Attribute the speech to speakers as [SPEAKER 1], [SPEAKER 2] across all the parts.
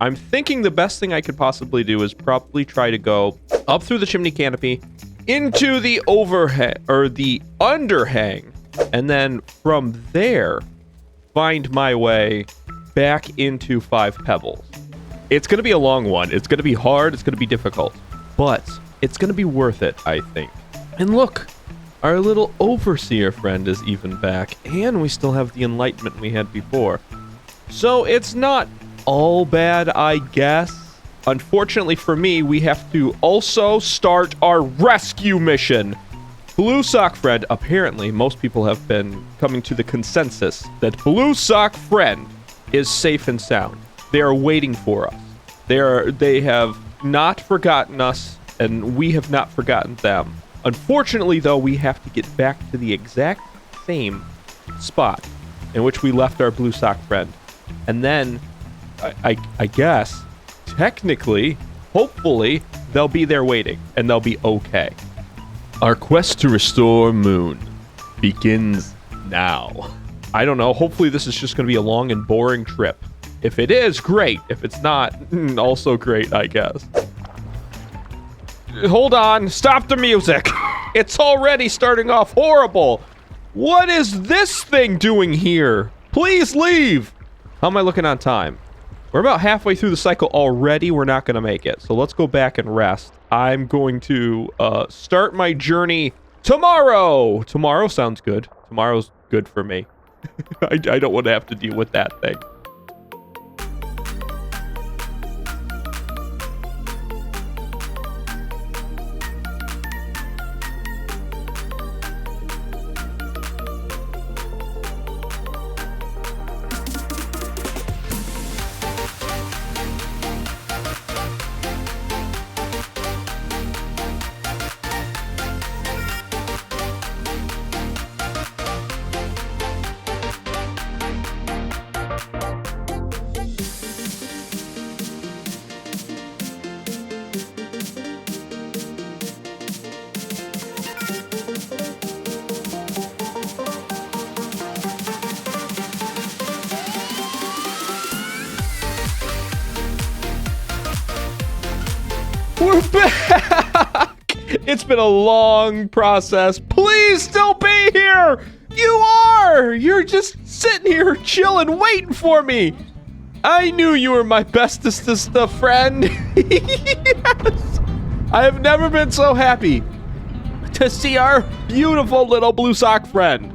[SPEAKER 1] I'm thinking the best thing I could possibly do is probably try to go up through the chimney canopy into the overhang or the underhang, and then from there find my way back into 5 pebbles. It's going to be a long one. It's going to be hard. It's going to be difficult, but it's going to be worth it, I think. And look, our little overseer friend is even back, and we still have the enlightenment we had before. So it's not all bad, I guess. Unfortunately for me, we have to also start our rescue mission. Blue Sock Friend, apparently most people have been coming to the consensus that Blue Sock Friend is safe and sound. They are waiting for us. They have not forgotten us, and we have not forgotten them. Unfortunately, though, we have to get back to the exact same spot in which we left our Blue Sock Friend. And then, I guess, technically, hopefully, they'll be there waiting, and they'll be okay. Our quest to restore Moon begins now. I don't know, hopefully this is just going to be a long and boring trip. If it is, great. If it's not, also great, I guess. Hold on, stop the music. It's already starting off horrible. What is this thing doing here? Please leave. How am I looking on time? We're about halfway through the cycle already. We're not going to make it. So let's go back and rest. I'm going to start my journey tomorrow. Tomorrow sounds good. Tomorrow's good for me. I don't want to have to deal with that thing. We're back! It's been a long process. Please still be here! You are! You're just sitting here chilling, waiting for me! I knew you were my bestest friend. Yes! I have never been so happy to see our beautiful little Blue Sock Friend.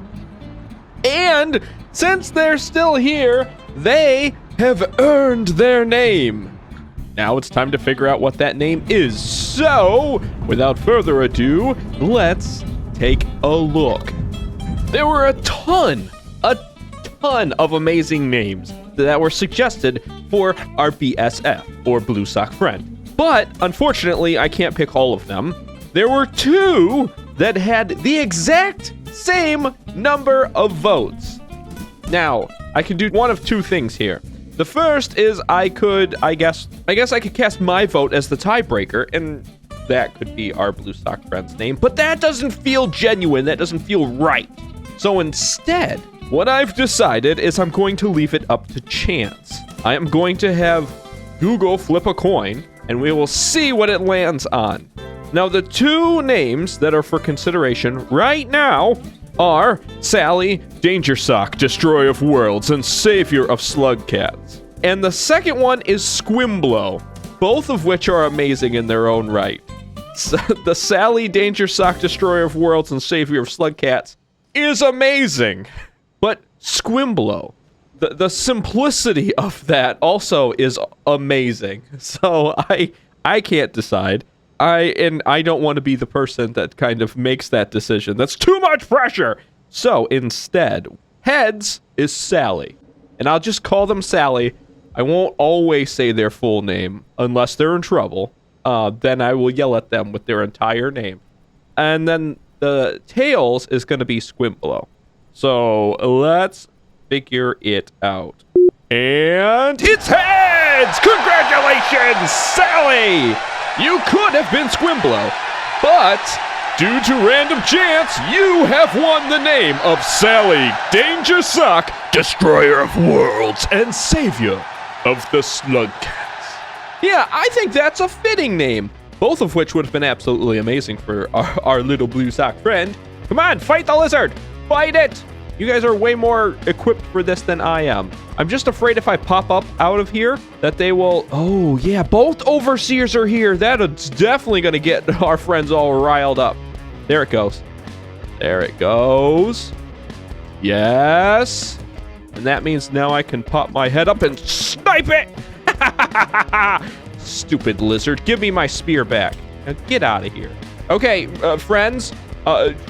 [SPEAKER 1] And since they're still here, they have earned their name. Now it's time to figure out what that name is. So, without further ado, let's take a look. There were a ton of amazing names that were suggested for our BSF, or Blue Sock Friend. But, unfortunately, I can't pick all of them. There were 2 that had the exact same number of votes. Now, I can do one of 2 things here. The first is I guess I could cast my vote as the tiebreaker, and that could be our Blue Sock Friend's name, but that doesn't feel genuine, that doesn't feel right. So instead, what I've decided is I'm going to leave it up to chance. I am going to have Google flip a coin, and we will see what it lands on. Now, the 2 names that are for consideration right now are Sally, Danger Sock, Destroyer of Worlds, and Savior of Slug Cats. And the second one is Squimblow, both of which are amazing in their own right. The Sally, Danger Sock, Destroyer of Worlds, and Savior of Slug Cats is amazing. But Squimblow, the simplicity of that also is amazing. So I can't decide. I don't want to be the person that kind of makes that decision. That's too much pressure. So instead, heads is Sally. And I'll just call them Sally. I won't always say their full name unless they're in trouble. Then I will yell at them with their entire name. And then the tails is going to be Squimblow. So let's figure it out. And it's heads! Congratulations, Sally! You could have been Squimblow, but due to random chance, you have won the name of Sally, Danger Sock, Destroyer of Worlds, and Savior of the Slug Cats. Yeah, I think that's a fitting name. Both of which would have been absolutely amazing for our little blue sock friend. Come on, fight the lizard. Fight it. You guys are way more equipped for this than I am. I'm just afraid if I pop up out of here that they will... Oh, yeah, both overseers are here. That's definitely going to get our friends all riled up. There it goes. There it goes. Yes. And that means now I can pop my head up and snipe it. Stupid lizard. Give me my spear back. Now get out of here. Okay, friends.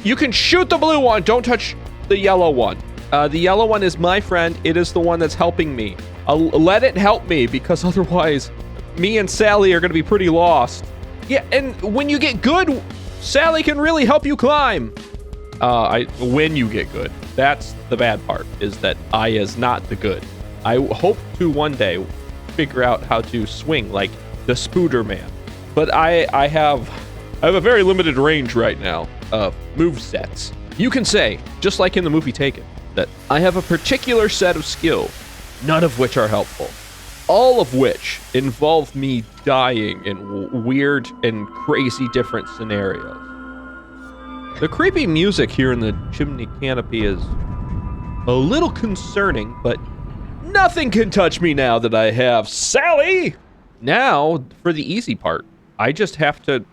[SPEAKER 1] You can shoot the blue one. Don't touch the yellow one. The yellow one is my friend. It is the one that's helping me. Let it help me, because otherwise me and Sally are going to be pretty lost. Yeah, and when you get good, Sally can really help you climb. When you get good. That's the bad part, is that I is not the good. I hope to one day figure out how to swing like the Spooder Man. But I have a very limited range right now of movesets. You can say, just like in the movie Taken, that I have a particular set of skills, none of which are helpful. All of which involve me dying in weird and crazy different scenarios. The creepy music here in the chimney canopy is a little concerning, but nothing can touch me now that I have Sally! Now, for the easy part, I just have to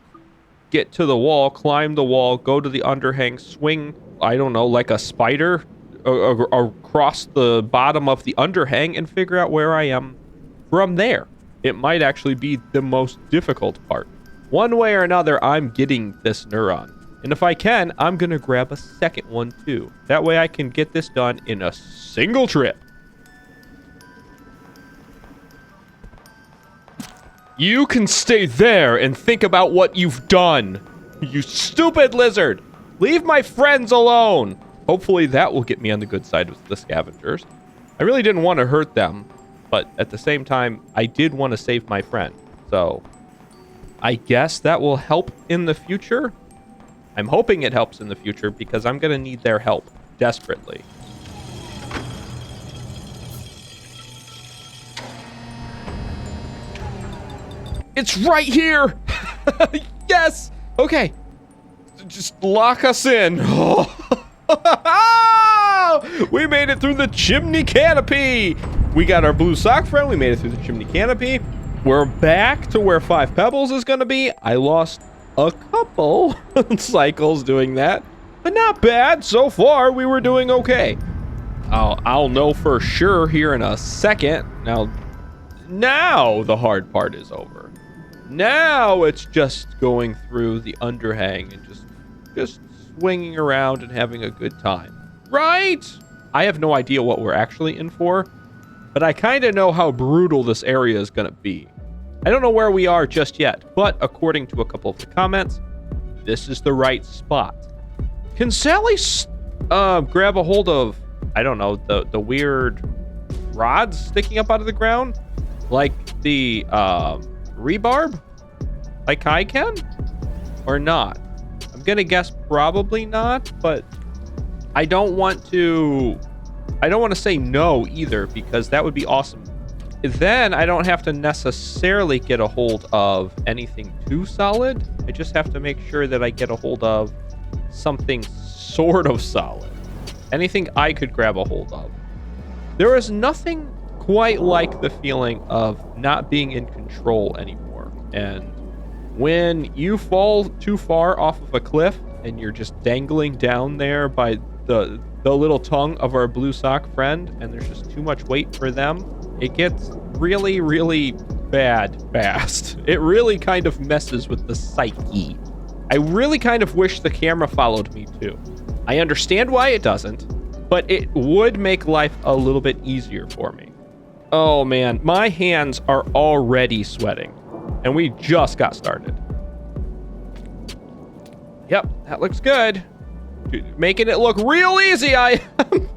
[SPEAKER 1] get to the wall, climb the wall, go to the underhang, swing, I don't know, like a spider across the bottom of the underhang and figure out where I am from there. It might actually be the most difficult part. One way or another, I'm getting this neuron. And if I can, I'm going to grab a second one too. That way I can get this done in a single trip. You can stay there and think about what you've done. You stupid lizard. Leave my friends alone. Hopefully that will get me on the good side of the scavengers. I really didn't want to hurt them, but at the same time, I did want to save my friend. So I guess that will help in the future. I'm hoping it helps in the future because I'm going to need their help desperately. It's right here! Yes! Okay. Just lock us in. We made it through the chimney canopy! We got our blue sock friend. We made it through the chimney canopy. We're back to where 5 pebbles is going to be. I lost a couple cycles doing that, but not bad. So far, we were doing okay. I'll know for sure here in a second. Now the hard part is over. Now it's just going through the underhang and just swinging around and having a good time. Right? I have no idea what we're actually in for, but I kind of know how brutal this area is going to be. I don't know where we are just yet, but according to a couple of the comments, this is the right spot. Can Sally grab a hold of, I don't know, the weird rods sticking up out of the ground? Like the rebarb? Like I can? Or not? I'm gonna guess probably not, but I don't want to say no either, because that would be awesome. Then I don't have to necessarily get a hold of anything too solid. I just have to make sure that I get a hold of something sort of solid. Anything I could grab a hold of. There is nothing quite like the feeling of not being in control anymore. And when you fall too far off of a cliff and you're just dangling down there by the little tongue of our blue sock friend, and there's just too much weight for them, it gets really, really bad fast. It really kind of messes with the psyche. I really kind of wish the camera followed me too. I understand why it doesn't, but it would make life a little bit easier for me. Oh man, my hands are already sweating, and we just got started. Yep, that looks good. Making it look real easy, I am.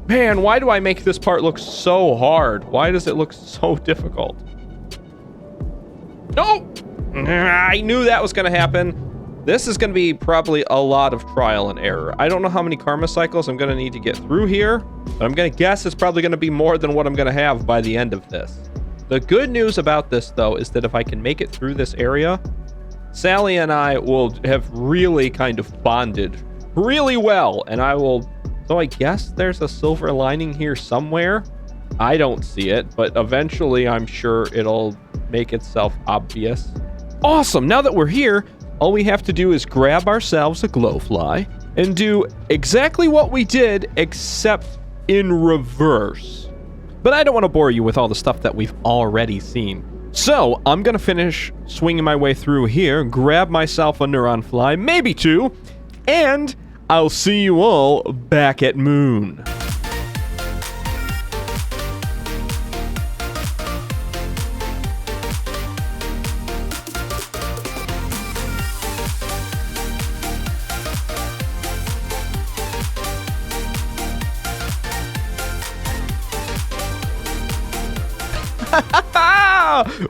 [SPEAKER 1] Man, why do I make this part look so hard? Why does it look so difficult? No! I knew that was going to happen. This is going to be probably a lot of trial and error. I don't know how many karma cycles I'm going to need to get through here, but I'm going to guess it's probably going to be more than what I'm going to have by the end of this. The good news about this, though, is that if I can make it through this area, Sally and I will have really kind of bonded really well, and I will... So I guess there's a silver lining here somewhere. I don't see it, but eventually I'm sure it'll make itself obvious. Awesome! Now that we're here, all we have to do is grab ourselves a glowfly and do exactly what we did, except in reverse. But I don't want to bore you with all the stuff that we've already seen. So I'm going to finish swinging my way through here, grab myself a neuron fly, maybe two, and I'll see you all back at Moon.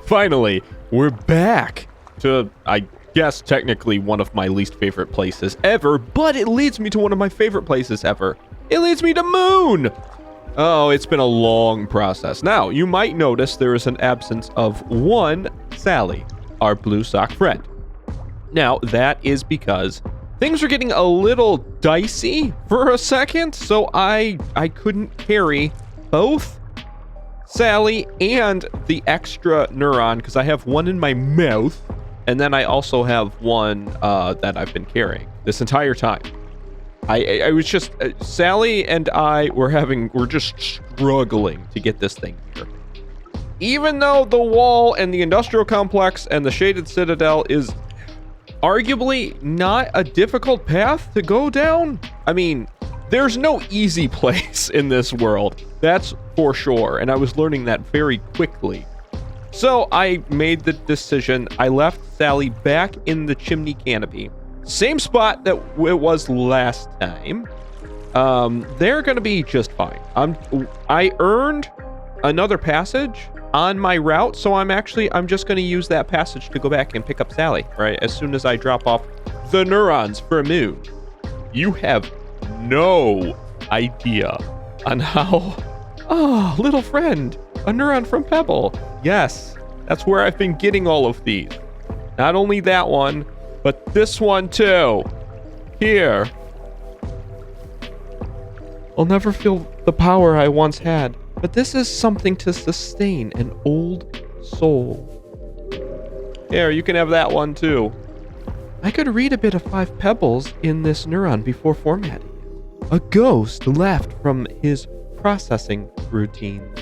[SPEAKER 1] Finally, we're back to, I guess, technically one of my least favorite places ever, but it leads me to one of my favorite places ever. It leads me to Moon. Oh, it's been a long process. Now, you might notice there is an absence of one Sally, our blue sock friend. Now, that is because things are getting a little dicey for a second, so I couldn't carry both Sally and the extra neuron, because I have one in my mouth, and then I also have one that I've been carrying this entire time. I was just Sally and I we're just struggling to get this thing here. Even though the wall and the industrial complex and the shaded citadel is arguably not a difficult path to go down. I mean, there's no easy place in this world, that's for sure, and I was learning that very quickly. So I made the decision. I left Sally back in the chimney canopy. Same spot that it was last time. They're going to be just fine. I earned another passage on my route, so I'm just going to use that passage to go back and pick up Sally, right? As soon as I drop off the neurons for Moon. You have no idea on how... Oh, little friend, a neuron from Pebble. Yes, that's where I've been getting all of these. Not only that one, but this one too. Here. I'll never feel the power I once had, but this is something to sustain an old soul. Here, you can have that one too. I could read a bit of 5 pebbles in this neuron before formatting it. A ghost left from his processing routines.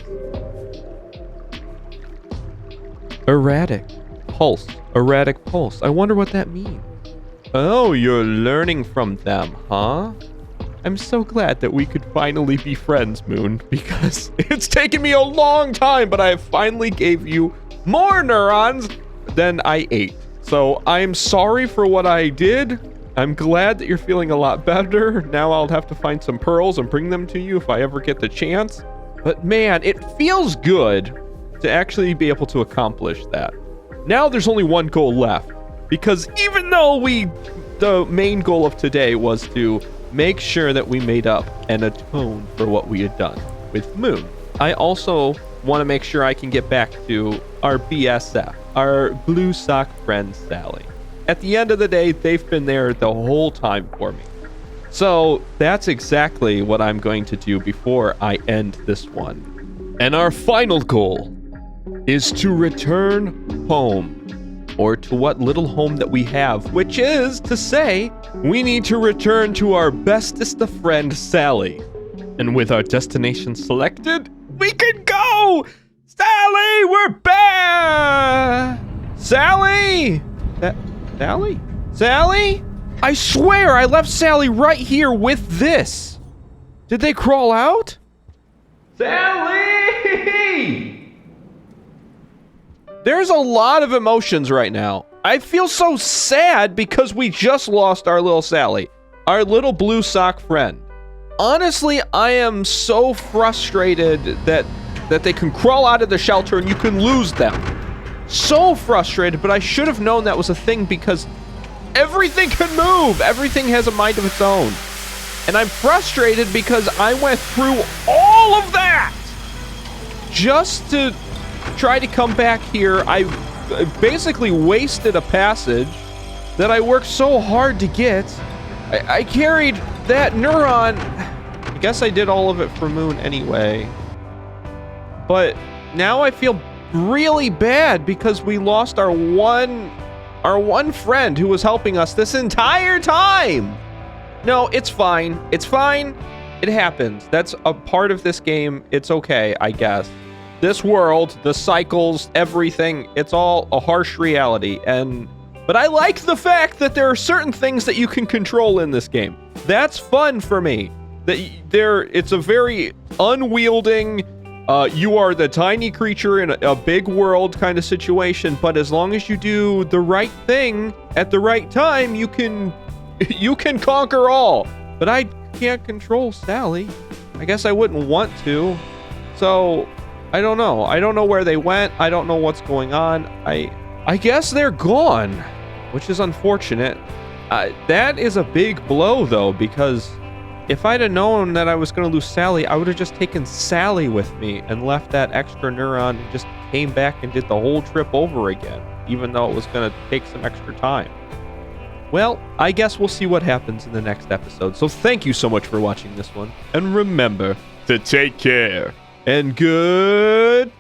[SPEAKER 1] Erratic pulse. I wonder what that means. Oh, you're learning from them, huh? I'm so glad that we could finally be friends, Moon, because it's taken me a long time, but I finally gave you more neurons than I ate. So I'm sorry for what I did. I'm glad that you're feeling a lot better. Now I'll have to find some pearls and bring them to you if I ever get the chance. But man, it feels good to actually be able to accomplish that. Now there's only one goal left, because even though the main goal of today was to make sure that we made up and atone for what we had done with Moon, I also want to make sure I can get back to our BSF, our blue sock friend Sally. At the end of the day, they've been there the whole time for me. So that's exactly what I'm going to do before I end this one. And our final goal is to return home, or to what little home that we have, which is to say, we need to return to our bestest of friend, Sally. And with our destination selected, we can go! Sally, we're back! Sally? Sally? Sally? I swear I left Sally right here with this. Did they crawl out? Sally! There's a lot of emotions right now. I feel so sad because we just lost our little Sally, our little blue sock friend. Honestly, I am so frustrated that they can crawl out of the shelter and you can lose them. So frustrated, but I should have known that was a thing because everything can move. Everything has a mind of its own. And I'm frustrated because I went through all of that just to try to come back here. I basically wasted a passage that I worked so hard to get. I carried that neuron. I guess I did all of it for Moon anyway. But now I feel really bad because we lost our one friend who was helping us this entire time. No, it's fine. It's fine. It happens. That's a part of this game. It's okay, I guess. This world, the cycles, everything, it's all a harsh reality. But I like the fact that there are certain things that you can control in this game. That's fun for me. It's a very unwielding, you are the tiny creature in a big world kind of situation, but as long as you do the right thing at the right time, you can conquer all. But I can't control Sally. I guess I wouldn't want to. So, I don't know. I don't know where they went. I don't know what's going on. I guess they're gone, which is unfortunate. That is a big blow, though, because if I'd have known that I was going to lose Sally, I would have just taken Sally with me and left that extra neuron and just came back and did the whole trip over again, even though it was going to take some extra time. Well, I guess we'll see what happens in the next episode. So thank you so much for watching this one. And remember to take care and good